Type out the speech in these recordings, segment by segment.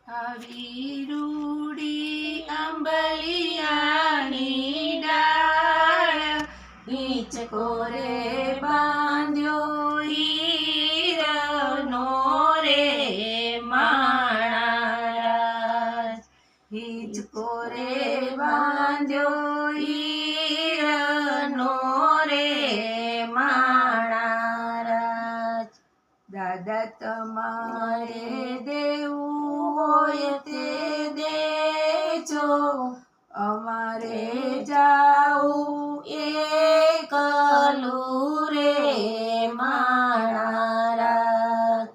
આવી રૂડી આંબલિયાની ડાળ, હિંચકો રે બાંધ્યો હીરનો રે માણારાજ, હિંચકો રે બાંધ્યો હીરનો રે માણારાજ. દાદા તમારે દેવું હોય તે દેજો, અમારે જાવું એકલું રે માણારાજ.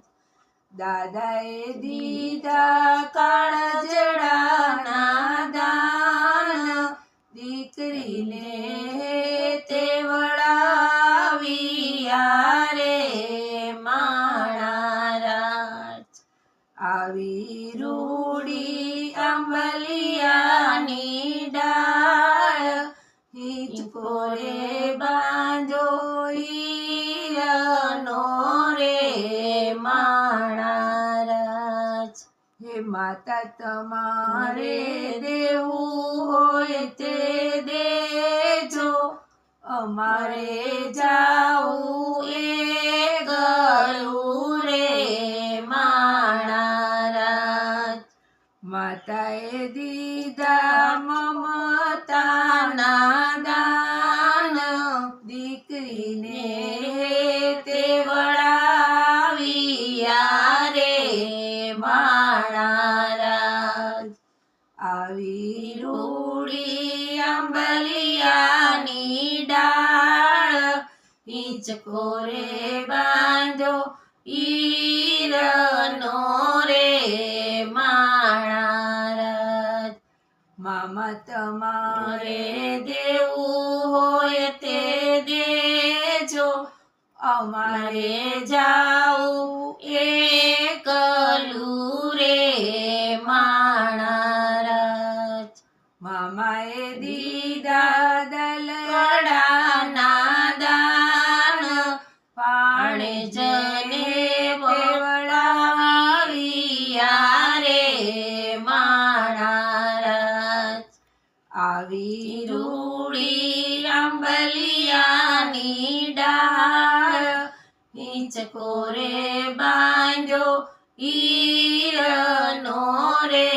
દાદાએ દીધા કાળજડાના દાન, દીકરીને તેવડાવ્યા રે માણારાજ. આવી રૂડી આંબલિયાની ડાળ, હિંચકો રે બાંધો હીરનો રે માણારાજ. હે માતા તમારે દેવું હોય તે દેજો, અમારે જાવું એકલું રે માણારાજ. માતાએ દીધા મમતાના દાન, દીકરીને તેવડાવ્યા રે માણારાજ. આવી રૂડી આંબલિયાની ડાળ, હિંચકો રે બાંધો હીરનો રે માણારાજ. મામા તમારે દેવું હોય તે દેજો, અમારે જાવું એકલું રે માણારાજ. મામાએ દીધા દલડાના દાન, પાણે જને વળાવ્યા રે માણારાજ. આવી રૂડી આંબલિયાની ડાળ, હિંચકો રે બાંધ્યો હીરનો રે